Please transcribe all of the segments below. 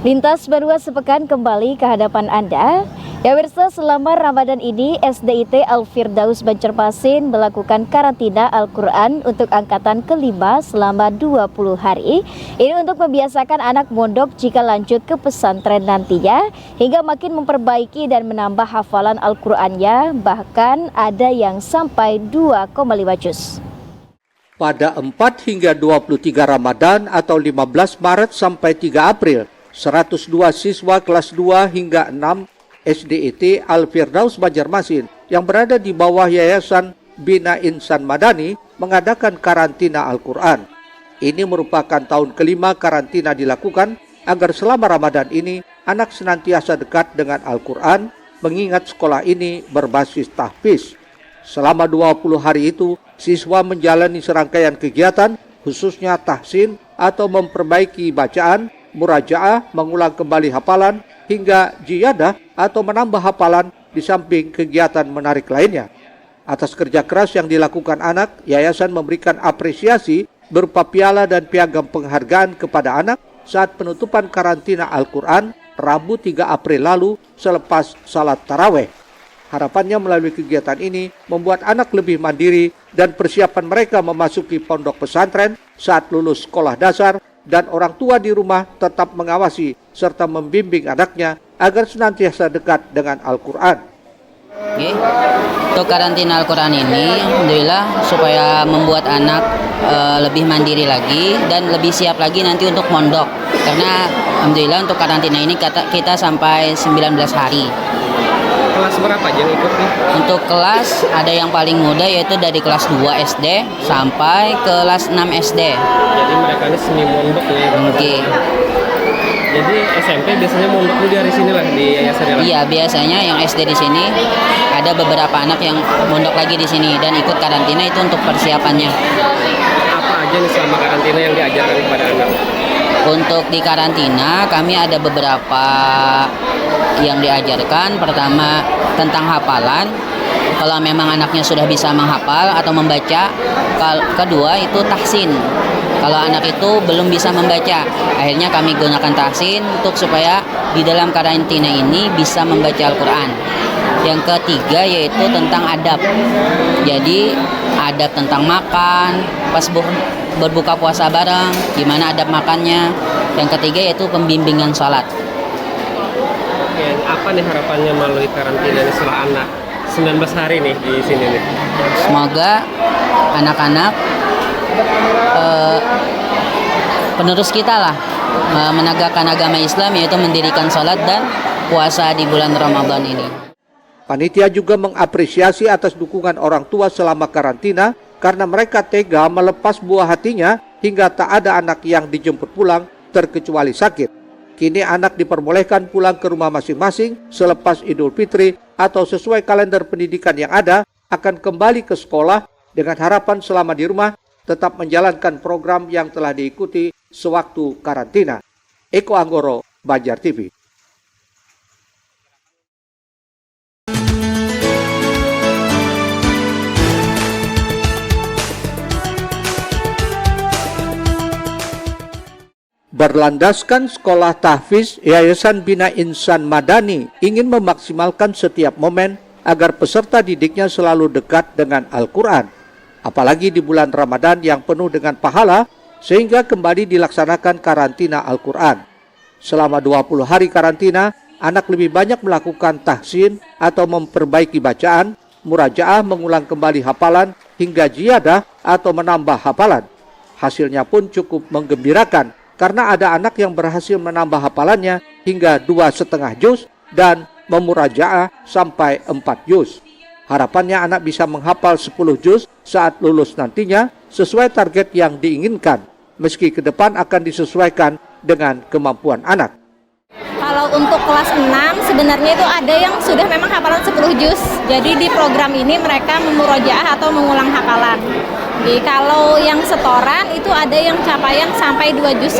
Lintas Barua sepekan kembali ke hadapan Anda. Ya pemirsa, selama Ramadan ini SDIT Al-Firdaus Banjarmasin melakukan karantina Al-Quran untuk angkatan kelima selama 20 hari. Ini untuk membiasakan anak mondok jika lanjut ke pesantren nantinya, hingga makin memperbaiki dan menambah hafalan Al-Qurannya, bahkan ada yang sampai 2,5 juz. Pada 4 hingga 23 Ramadan atau 15 Maret sampai 3 April, 102 siswa kelas 2 hingga 6 SDIT Al-Firdaus Banjarmasin yang berada di bawah Yayasan Bina Insan Madani mengadakan karantina Al-Quran. Ini merupakan tahun kelima karantina dilakukan agar selama Ramadan ini anak senantiasa dekat dengan Al-Quran, mengingat sekolah ini berbasis tahfiz. Selama 20 hari itu, siswa menjalani serangkaian kegiatan, khususnya tahsin atau memperbaiki bacaan, murajaah, mengulang kembali hafalan, hingga jiyadah atau menambah hafalan di samping kegiatan menarik lainnya. Atas kerja keras yang dilakukan anak, yayasan memberikan apresiasi berupa piala dan piagam penghargaan kepada anak saat penutupan karantina Al-Quran Rabu 3 April lalu selepas salat taraweh. Harapannya melalui kegiatan ini membuat anak lebih mandiri dan persiapan mereka memasuki pondok pesantren saat lulus sekolah dasar, dan orang tua di rumah tetap mengawasi serta membimbing anaknya agar senantiasa dekat dengan Al-Quran. Untuk karantina Al-Quran ini, alhamdulillah supaya membuat anak lebih mandiri lagi dan lebih siap lagi nanti untuk mondok. Karena alhamdulillah untuk karantina ini kita sampai 19 hari. Kelas berapa aja yang ikut nih? Untuk kelas ada yang paling muda yaitu dari kelas 2 SD sampai kelas 6 SD. Jadi mereka ini seni mondok ya. Oke. Jadi SMP biasanya mondoknya dari sini lah, di yayasan ya? Iya, biasanya yang SD di sini ada beberapa anak yang mondok lagi di sini dan ikut karantina itu untuk persiapannya. Apa aja nih selama karantina yang diajarkan kepada anak? Untuk di karantina kami ada beberapa yang diajarkan. Pertama tentang hafalan, kalau memang anaknya sudah bisa menghafal atau membaca. Kedua itu tahsin, kalau anak itu belum bisa membaca, akhirnya kami gunakan tahsin untuk supaya di dalam karantina ini bisa membaca Al-Quran. Yang ketiga yaitu tentang adab, jadi adab tentang makan pas berbuka puasa bareng, gimana adab makannya. Yang ketiga yaitu pembimbingan sholat. Oke, apa nih harapannya melalui karantina ini setelah anak 19 hari nih di sini nih? Semoga anak-anak penerus kita lah menegakkan agama Islam, yaitu mendirikan sholat dan puasa di bulan Ramadan ini. Panitia juga mengapresiasi atas dukungan orang tua selama karantina karena mereka tega melepas buah hatinya hingga tak ada anak yang dijemput pulang terkecuali sakit. Kini anak diperbolehkan pulang ke rumah masing-masing selepas Idul Fitri atau sesuai kalender pendidikan yang ada akan kembali ke sekolah dengan harapan selama di rumah tetap menjalankan program yang telah diikuti sewaktu karantina. Eko Anggoro, Banjar TV. Berlandaskan sekolah tahfiz, Yayasan Bina Insan Madani ingin memaksimalkan setiap momen agar peserta didiknya selalu dekat dengan Al-Quran. Apalagi di bulan Ramadan yang penuh dengan pahala, sehingga kembali dilaksanakan karantina Al-Quran. Selama 20 hari karantina, anak lebih banyak melakukan tahsin atau memperbaiki bacaan, murajaah, mengulang kembali hafalan, hingga jiyadah atau menambah hafalan. Hasilnya pun cukup menggembirakan, karena ada anak yang berhasil menambah hafalannya hingga 2,5 juz dan memurajaah sampai 4 juz. Harapannya anak bisa menghafal 10 juz saat lulus nantinya sesuai target yang diinginkan, meski ke depan akan disesuaikan dengan kemampuan anak. Kalau untuk kelas 6 sebenarnya itu ada yang sudah memang hafalan 10 juz. Jadi di program ini mereka memurojaah atau mengulang hafalan. Jadi kalau yang setoran itu ada yang capaian sampai 2,5 juz.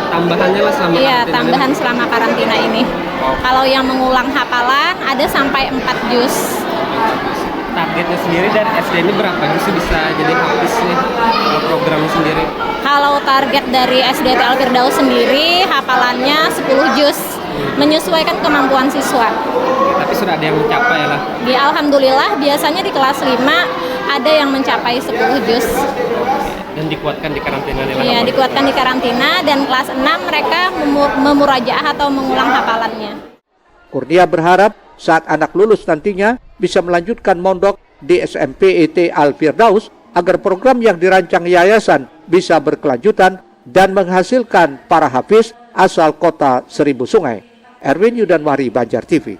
Tambahannya lah selama Iya, karantina tambahan ini? selama karantina ini. Kalau yang mengulang hafalan ada sampai 4 juz. targetnya sendiri dari SD ini berapa sih bisa jadi habis nih kalau programnya sendiri? Kalau target dari SDT Al Firdaus sendiri hafalannya 10 juz, menyesuaikan kemampuan siswa. Tapi sudah ada yang mencapai lah. Alhamdulillah biasanya di kelas 5 ada yang mencapai 10 juz. Dan dikuatkan di karantina nih lah. Iya, dikuatkan di karantina, dan kelas 6 mereka memurajaah atau mengulang hafalannya. Kurnia berharap saat anak lulus nantinya bisa melanjutkan mondok di SMPIT Al Firdaus agar program yang dirancang yayasan bisa berkelanjutan dan menghasilkan para hafiz asal kota Seribu Sungai. Erwin Yudanwari, Banjar TV.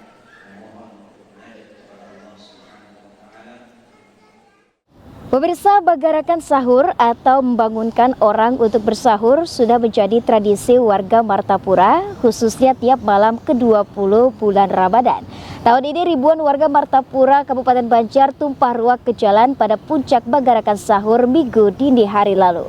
Pemirsa, bagarakan sahur atau membangunkan orang untuk bersahur sudah menjadi tradisi warga Martapura, khususnya tiap malam ke-20 bulan Ramadan. Tahun ini ribuan warga Martapura, Kabupaten Banjar tumpah ruah ke jalan pada puncak bagarakan sahur Minggu dini hari lalu.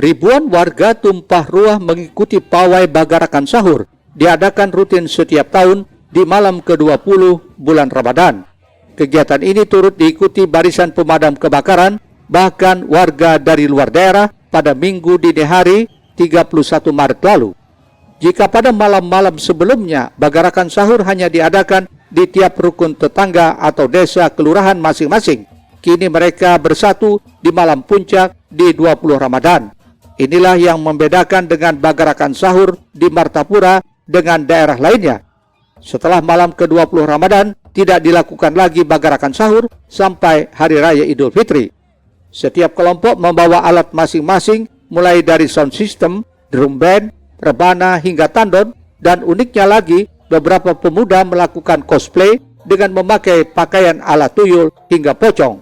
Ribuan warga tumpah ruah mengikuti pawai bagarakan sahur, diadakan rutin setiap tahun di malam ke-20 bulan Ramadan. Kegiatan ini turut diikuti barisan pemadam kebakaran, bahkan warga dari luar daerah pada Minggu dini hari 31 Maret lalu. Jika pada malam-malam sebelumnya bagarakan sahur hanya diadakan di tiap rukun tetangga atau desa kelurahan masing-masing, kini mereka bersatu di malam puncak di 20 Ramadan. Inilah yang membedakan dengan bagarakan sahur di Martapura dengan daerah lainnya. Setelah malam ke-20 Ramadan, tidak dilakukan lagi bagarakan sahur sampai Hari Raya Idul Fitri. Setiap kelompok membawa alat masing-masing, mulai dari sound system, drum band, rebana hingga tandon, dan uniknya lagi, beberapa pemuda melakukan cosplay dengan memakai pakaian ala tuyul hingga pocong.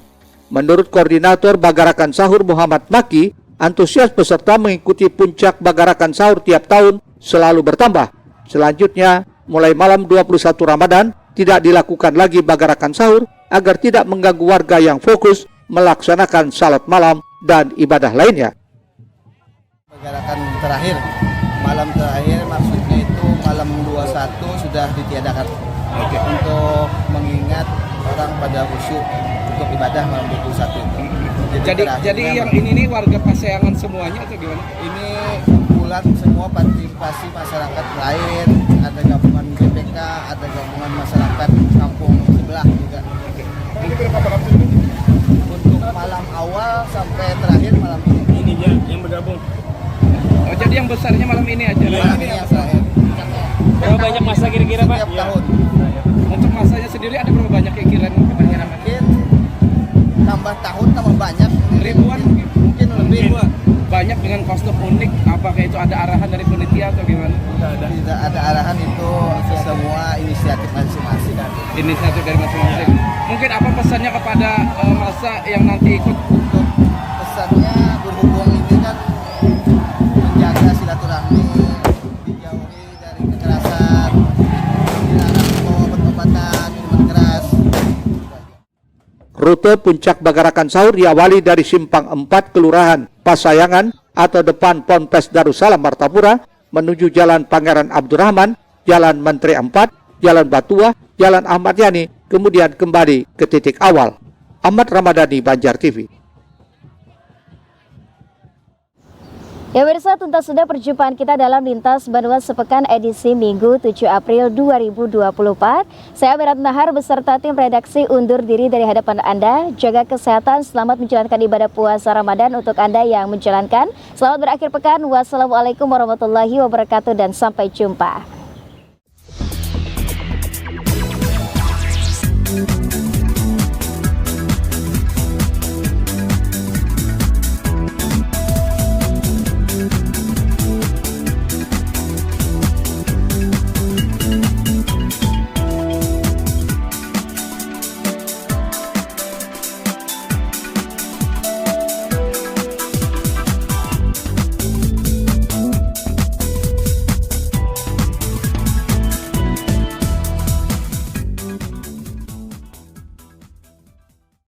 Menurut koordinator bagarakan sahur Muhammad Maki, antusias peserta mengikuti puncak bagarakan sahur tiap tahun selalu bertambah. Selanjutnya, mulai malam 21 Ramadan, tidak dilakukan lagi bagarakan sahur agar tidak mengganggu warga yang fokus melaksanakan salat malam dan ibadah lainnya. Bagarakan terakhir, malam terakhir maksudnya itu malam 21 sudah ditiadakan. Untuk mengingat orang pada khusyuk untuk ibadah malam 21 itu. Jadi yang ini nih warga Paseangan semuanya atau gimana? Ini kumpulan semua partisipasi masyarakat lain, ada gabungan BPK, ada gabungan masyarakat kampung sebelah juga. Untuk malam awal sampai terakhir malam ini. Ini yang bergabung. Oh, jadi yang besarnya malam ini aja. Malam ini yang terakhir. Berapa banyak masa kira-kira Pak? Setiap tahun. Untuk masanya sendiri ada berapa banyak kira-kira? Mungkin tambah tahun tambah banyak. Ribuan mungkin lebih. Banyak dengan kostum unik. Apakah itu ada arahan dari panitia atau gimana? Tidak ada arahan, itu semua inisiatif masing-masing. Inisiatif dari masing-masing. Mungkin apa pesannya kepada masa yang nanti ikut? Untuk pesannya, berhubung ini kan menjaga silaturahmi, dijauhi dari kekerasan, dilarang obat-obatan, minuman keras. Rute puncak bagarakan sahur diawali dari Simpang 4 Kelurahan Pasayangan atau depan Ponpes Darussalam Martapura menuju Jalan Pangeran Abdurrahman, Jalan Menteri 4, Jalan Batuah, Jalan Ahmad Yani, kemudian kembali ke titik awal. Ahmad Ramadhani, Banjar TV. Ya pemirsa, tuntas sudah perjumpaan kita dalam Lintas Bandung Sepekan edisi Minggu 7 April 2024. Saya Mirat Nahar beserta tim redaksi undur diri dari hadapan Anda. Jaga kesehatan, selamat menjalankan ibadah puasa Ramadan untuk Anda yang menjalankan. Selamat berakhir pekan. Wassalamualaikum warahmatullahi wabarakatuh dan sampai jumpa.